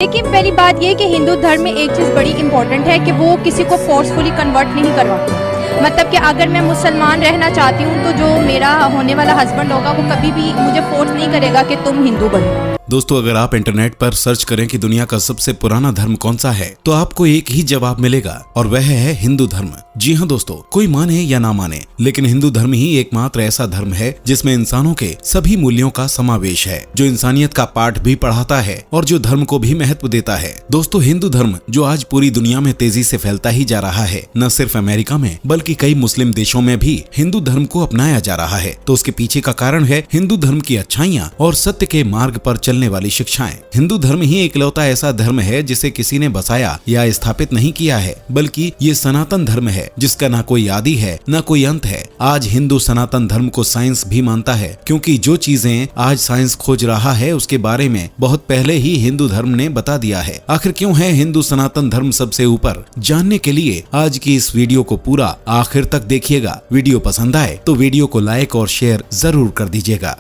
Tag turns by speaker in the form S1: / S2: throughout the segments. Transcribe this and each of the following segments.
S1: लेकिन पहली बात ये कि हिंदू धर्म में एक चीज़ बड़ी इंपॉर्टेंट है कि वो किसी को फोर्सफुली कन्वर्ट नहीं करवाते। मतलब कि अगर मैं मुसलमान रहना चाहती हूँ तो जो मेरा होने वाला हस्बैंड होगा वो कभी भी मुझे फोर्स नहीं करेगा कि तुम हिंदू बनो।
S2: दोस्तों, अगर आप इंटरनेट पर सर्च करें कि दुनिया का सबसे पुराना धर्म कौन सा है तो आपको एक ही जवाब मिलेगा और वह है हिंदू धर्म। जी हाँ दोस्तों, कोई माने या ना माने, लेकिन हिंदू धर्म ही एकमात्र ऐसा धर्म है जिसमें इंसानों के सभी मूल्यों का समावेश है, जो इंसानियत का पाठ भी पढ़ाता है और जो धर्म को भी महत्व देता है। दोस्तों, हिंदू धर्म जो आज पूरी दुनिया में तेजी से फैलता ही जा रहा है, न सिर्फ अमेरिका में बल्कि कई मुस्लिम देशों में भी हिंदू धर्म को अपनाया जा रहा है। तो उसके पीछे का कारण है हिंदू धर्म की अच्छाइयाँ और सत्य के मार्ग पर चलने वाली शिक्षाएं। हिंदू धर्म ही इकलौता ऐसा धर्म है जिसे किसी ने बसाया या स्थापित नहीं किया है, बल्कि ये सनातन धर्म है जिसका ना कोई आदि है न कोई अंत है। आज हिंदू सनातन धर्म को साइंस भी मानता है, क्योंकि जो चीजें आज साइंस खोज रहा है उसके बारे में बहुत पहले ही हिंदू धर्म ने बता दिया है। आखिर क्यों है हिंदू सनातन धर्म सबसे ऊपर? जानने के लिए आज की इस वीडियो को पूरा आखिर तक देखिएगा। वीडियो पसंद आए तो वीडियो को लाइक और शेयर जरूर कर दीजिएगा।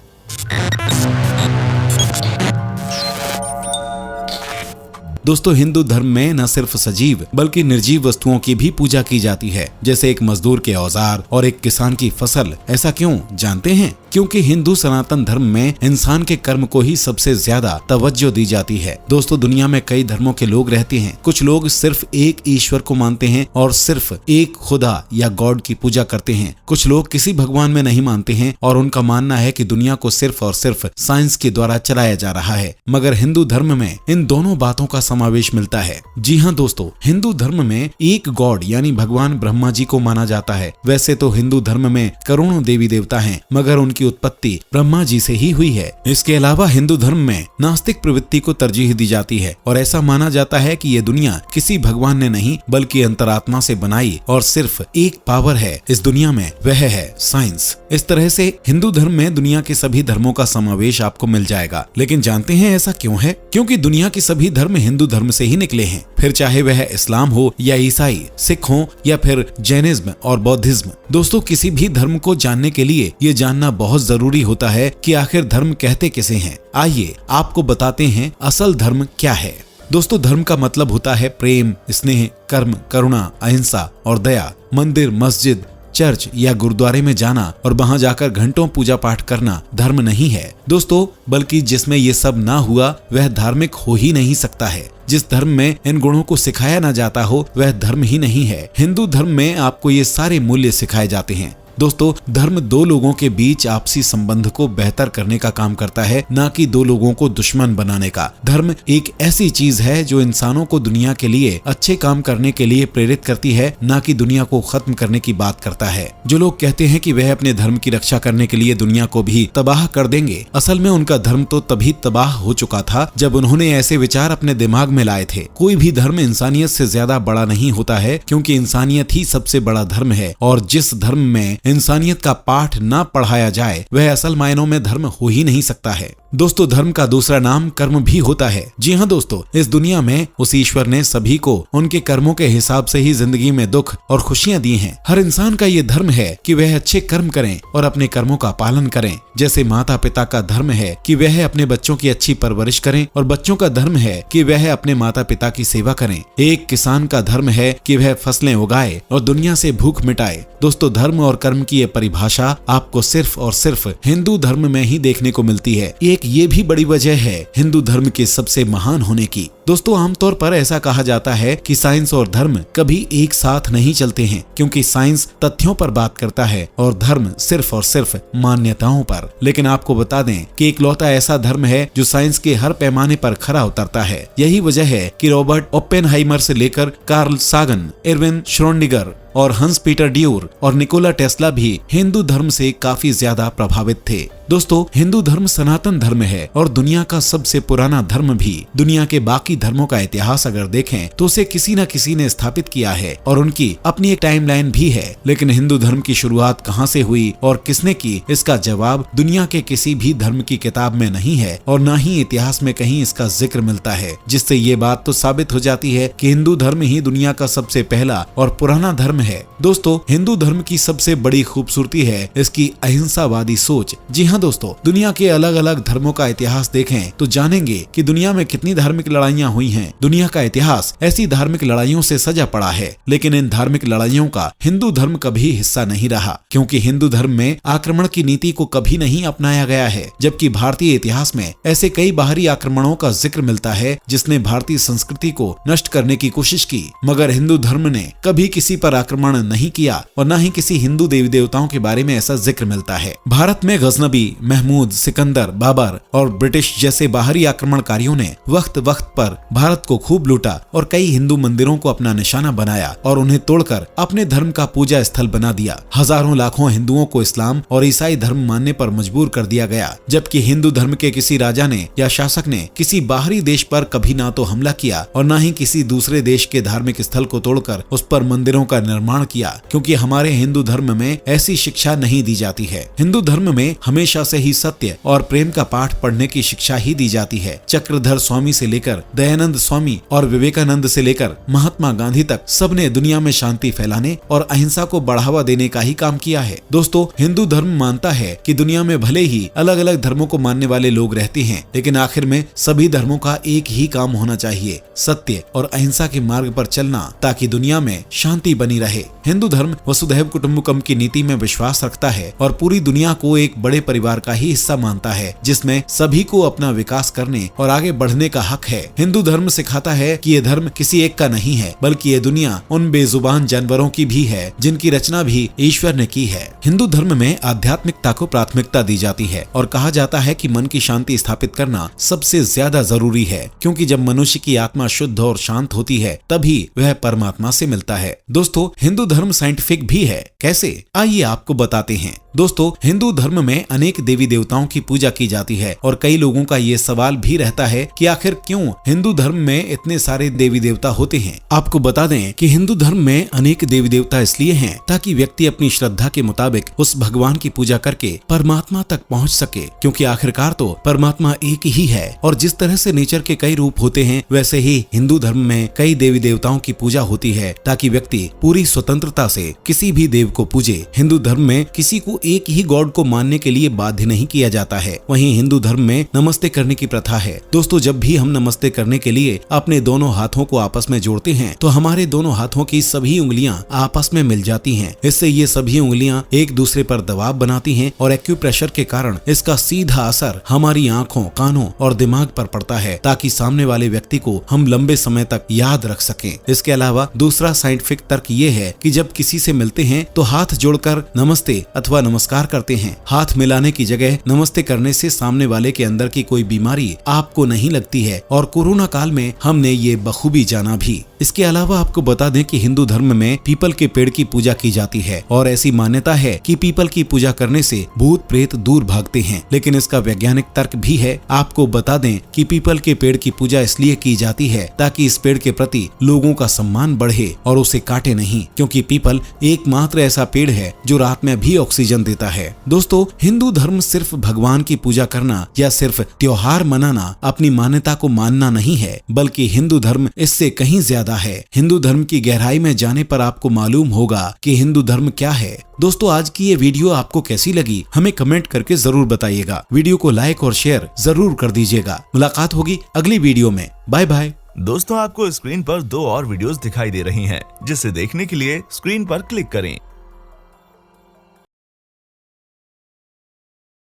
S2: दोस्तों, हिंदू धर्म में न सिर्फ सजीव बल्कि निर्जीव वस्तुओं की भी पूजा की जाती है, जैसे एक मजदूर के औजार और एक किसान की फसल। ऐसा क्यों जानते हैं? क्योंकि हिंदू सनातन धर्म में इंसान के कर्म को ही सबसे ज्यादा तवज्जो दी जाती है। दोस्तों, दुनिया में कई धर्मों के लोग रहते हैं। कुछ लोग सिर्फ एक ईश्वर को मानते हैं और सिर्फ एक खुदा या गॉड की पूजा करते हैं। कुछ लोग किसी भगवान में नहीं मानते हैं और उनका मानना है कि दुनिया को सिर्फ और सिर्फ साइंस के द्वारा चलाया जा रहा है। मगर हिंदू धर्म में इन दोनों बातों का समावेश मिलता है। जी हाँ दोस्तों, हिंदू धर्म में एक गॉड यानी भगवान ब्रह्मा जी को माना जाता है। वैसे तो हिंदू धर्म में करोड़ों देवी देवता हैं, मगर उनकी उत्पत्ति ब्रह्मा जी से ही हुई है। इसके अलावा हिंदू धर्म में नास्तिक प्रवृत्ति को तरजीह दी जाती है और ऐसा माना जाता है कि ये दुनिया किसी भगवान ने नहीं बल्कि अंतरात्मा से बनाई और सिर्फ एक पावर है इस दुनिया में, वह है साइंस। इस तरह से हिंदू धर्म में दुनिया के सभी धर्मों का समावेश आपको मिल जाएगा। लेकिन जानते हैं ऐसा क्यों है? क्योंकि दुनिया के सभी धर्म हिंदू धर्म से ही निकले हैं, फिर चाहे वह इस्लाम हो या ईसाई, सिख हो या फिर जैनिज्म और बौद्धिज्म। दोस्तों, किसी भी धर्म को जानने के लिए ये जानना बहुत जरूरी होता है कि आखिर धर्म कहते किसे हैं। आइए आपको बताते हैं असल धर्म क्या है। दोस्तों, धर्म का मतलब होता है प्रेम, स्नेह, कर्म, करुणा, अहिंसा और दया। मंदिर, मस्जिद, चर्च या गुरुद्वारे में जाना और वहां जाकर घंटों पूजा पाठ करना धर्म नहीं है दोस्तों, बल्कि जिसमें ये सब ना हुआ वह धार्मिक हो ही नहीं सकता है। जिस धर्म में इन गुणों को सिखाया ना जाता हो वह धर्म ही नहीं है। हिंदू धर्म में आपको ये सारे मूल्य सिखाए जाते हैं। दोस्तों, धर्म दो लोगों के बीच आपसी संबंध को बेहतर करने का काम करता है, ना कि दो लोगों को दुश्मन बनाने का। धर्म एक ऐसी चीज है जो इंसानों को दुनिया के लिए अच्छे काम करने के लिए प्रेरित करती है, ना कि दुनिया को खत्म करने की बात करता है। जो लोग कहते हैं कि वह अपने धर्म की रक्षा करने के लिए दुनिया को भी तबाह कर देंगे, असल में उनका धर्म तो तभी तबाह हो चुका था जब उन्होंने ऐसे विचार अपने दिमाग में लाए थे। कोई भी धर्म इंसानियत से ज्यादा बड़ा नहीं होता है, क्योंकि इंसानियत ही सबसे बड़ा धर्म है और जिस धर्म में इंसानियत का पाठ ना पढ़ाया जाए वह असल मायनों में धर्म हो ही नहीं सकता है। दोस्तों, धर्म का दूसरा नाम कर्म भी होता है। जी हाँ दोस्तों, इस दुनिया में उस ईश्वर ने सभी को उनके कर्मों के हिसाब से ही जिंदगी में दुख और खुशियां दी हैं। हर इंसान का ये धर्म है कि वह अच्छे कर्म करें और अपने कर्मों का पालन करें। जैसे माता पिता का धर्म है कि वह अपने बच्चों की अच्छी परवरिश करें और बच्चों का धर्म है कि वह अपने माता पिता की सेवा करें। एक किसान का धर्म है कि वह फसलें उगाए और दुनिया से भूख मिटाए। दोस्तों, धर्म और कर्म की ये परिभाषा आपको सिर्फ और सिर्फ हिंदू धर्म में ही देखने को मिलती है। ये भी बड़ी वजह है हिंदू धर्म के सबसे महान होने की। दोस्तों, आमतौर पर ऐसा कहा जाता है कि साइंस और धर्म कभी एक साथ नहीं चलते हैं, क्योंकि साइंस तथ्यों पर बात करता है और धर्म सिर्फ और सिर्फ मान्यताओं पर। लेकिन आपको बता दें कि इकलौता ऐसा धर्म है जो साइंस के हर पैमाने पर खरा उतरता है। यही वजह है कि रॉबर्ट ओपेनहाइमर से लेकर कार्ल सागन, एर्विन श्रोडिंगर और हंस पीटर ड्यूर और निकोला टेस्ला भी हिंदू धर्म से काफी ज्यादा प्रभावित थे। दोस्तों, हिंदू धर्म सनातन धर्म है और दुनिया का सबसे पुराना धर्म भी। दुनिया के बाकी धर्मों का इतिहास अगर देखें तो उसे किसी न किसी ने स्थापित किया है और उनकी अपनी एक टाइमलाइन भी है। लेकिन हिंदू धर्म की शुरुआत कहां से हुई और किसने की, इसका जवाब दुनिया के किसी भी धर्म की किताब में नहीं है और न ही इतिहास में कहीं इसका जिक्र मिलता है। जिससे ये बात तो साबित हो जाती है कि हिंदू धर्म ही दुनिया का सबसे पहला और पुराना धर्म है। दोस्तों, हिंदू धर्म की सबसे बड़ी खूबसूरती है इसकी अहिंसावादी सोच। जी हाँ हाँ दोस्तों, दुनिया के अलग अलग धर्मों का इतिहास देखें तो जानेंगे कि दुनिया में कितनी धार्मिक लड़ाइयाँ हुई हैं। दुनिया का इतिहास ऐसी धार्मिक लड़ाइयों से सजा पड़ा है, लेकिन इन धार्मिक लड़ाइयों का हिंदू धर्म कभी हिस्सा नहीं रहा, क्योंकि हिंदू धर्म में आक्रमण की नीति को कभी नहीं अपनाया गया है। जबकि भारतीय इतिहास में ऐसे कई बाहरी आक्रमणों का जिक्र मिलता है जिसने भारतीय संस्कृति को नष्ट करने की कोशिश की, मगर हिंदू धर्म ने कभी किसी पर आक्रमण नहीं किया और न ही किसी हिंदू देवी देवताओं के बारे में ऐसा जिक्र मिलता है। भारत में गजनबी, महमूद, सिकंदर, बाबर और ब्रिटिश जैसे बाहरी आक्रमणकारियों ने वक्त वक्त पर भारत को खूब लूटा और कई हिंदू मंदिरों को अपना निशाना बनाया और उन्हें तोड़कर अपने धर्म का पूजा स्थल बना दिया। हजारों लाखों हिंदुओं को इस्लाम और ईसाई धर्म मानने पर मजबूर कर दिया गया, जबकि हिंदू धर्म के किसी राजा ने या शासक ने किसी बाहरी देश पर कभी ना तो हमला किया और न ही किसी दूसरे देश के धार्मिक स्थल को तोड़कर उस पर मंदिरों का निर्माण किया, क्योंकि हमारे हिंदू धर्म में ऐसी शिक्षा नहीं दी जाती है। हिंदू धर्म में हमेशा से ही सत्य और प्रेम का पाठ पढ़ने की शिक्षा ही दी जाती है। चक्रधर स्वामी से लेकर दयानंद स्वामी और विवेकानंद से लेकर महात्मा गांधी तक सबने दुनिया में शांति फैलाने और अहिंसा को बढ़ावा देने का ही काम किया है। दोस्तों, हिंदू धर्म मानता है कि दुनिया में भले ही अलग अलग धर्मों को मानने वाले लोग रहते हैं, लेकिन आखिर में सभी धर्मों का एक ही काम होना चाहिए, सत्य और अहिंसा के मार्ग पर चलना, ताकि दुनिया में शांति बनी रहे। हिंदू धर्म वसुधैव कुटुंबकम की नीति में विश्वास रखता है और पूरी दुनिया को एक बड़े परिवार का ही हिस्सा मानता है, जिसमें सभी को अपना विकास करने और आगे बढ़ने का हक है। हिंदू धर्म सिखाता है कि ये धर्म किसी एक का नहीं है, बल्कि ये दुनिया उन बेजुबान जानवरों की भी है जिनकी रचना भी ईश्वर ने की है। हिंदू धर्म में आध्यात्मिकता को प्राथमिकता दी जाती है और कहा जाता है कि मन की शांति स्थापित करना सबसे ज्यादा जरूरी है, क्योंकि जब मनुष्य की आत्मा शुद्ध और शांत होती है तभी वह परमात्मा से मिलता है। दोस्तों, हिंदू धर्म साइंटिफिक भी है। कैसे? आइए आपको बताते हैं। दोस्तों, हिंदू धर्म में अनेक देवी देवताओं की पूजा की जाती है और कई लोगों का ये सवाल भी रहता है कि आखिर क्यों हिंदू धर्म में इतने सारे देवी देवता होते हैं। आपको बता दें कि हिंदू धर्म में अनेक देवी देवता इसलिए हैं ताकि व्यक्ति अपनी श्रद्धा के मुताबिक उस भगवान की पूजा करके परमात्मा तक पहुंच सके, क्योंकि आखिरकार तो परमात्मा एक ही है और जिस तरह से नेचर के कई रूप होते हैं वैसे ही हिंदू धर्म में कई देवी देवताओं की पूजा होती है ताकि व्यक्ति पूरी स्वतंत्रता से किसी भी देव को पूजे। हिंदू धर्म में किसी को एक ही गॉड को मानने के लिए बाध्य नहीं किया जाता है। वहीं हिंदू धर्म में नमस्ते करने की प्रथा है। दोस्तों, जब भी हम नमस्ते करने के लिए अपने दोनों हाथों को आपस में जोड़ते हैं तो हमारे दोनों हाथों की सभी उंगलियां आपस में मिल जाती हैं। इससे ये सभी उंगलियां एक दूसरे पर दबाव बनाती हैं और एक्यूप्रेशर के कारण इसका सीधा असर हमारी आंखों, कानों और दिमाग पर पड़ता है, ताकि सामने वाले व्यक्ति को हम लंबे समय तक याद रख सकें। इसके अलावा दूसरा साइंटिफिक तर्क ये है कि जब किसी से मिलते हैं तो हाथ जोड़कर नमस्ते अथवा नमस्कार करते हैं। हाथ मिलाने की जगह नमस्ते करने से सामने वाले के अंदर की कोई बीमारी आपको नहीं लगती है और कोरोना काल में हमने ये बखूबी जाना भी। इसके अलावा आपको बता दें कि हिंदू धर्म में पीपल के पेड़ की पूजा की जाती है और ऐसी मान्यता है कि पीपल की पूजा करने से भूत प्रेत दूर भागते हैं। लेकिन इसका वैज्ञानिक तर्क भी है। आपको बता दें कि पीपल के पेड़ की पूजा इसलिए की जाती है ताकि इस पेड़ के प्रति लोगों का सम्मान बढ़े और उसे काटे नहीं, क्योंकि पीपल एकमात्र ऐसा पेड़ है जो रात में भी ऑक्सीजन देता है। दोस्तों, हिंदू धर्म सिर्फ भगवान की पूजा करना या सिर्फ त्योहार मनाना, अपनी मान्यता को मानना नहीं है, बल्कि हिंदू धर्म इससे कहीं ज्यादा है। हिंदू धर्म की गहराई में जाने पर आपको मालूम होगा कि हिंदू धर्म क्या है। दोस्तों, आज की ये वीडियो आपको कैसी लगी हमें कमेंट करके जरूर बताइएगा। वीडियो को लाइक और शेयर जरूर कर दीजिएगा। मुलाकात होगी अगली वीडियो में। Bye bye.
S3: दोस्तों, आपको स्क्रीन पर 2 और वीडियोस दिखाई दे रही हैं, जिसे देखने के लिए स्क्रीन पर क्लिक करें।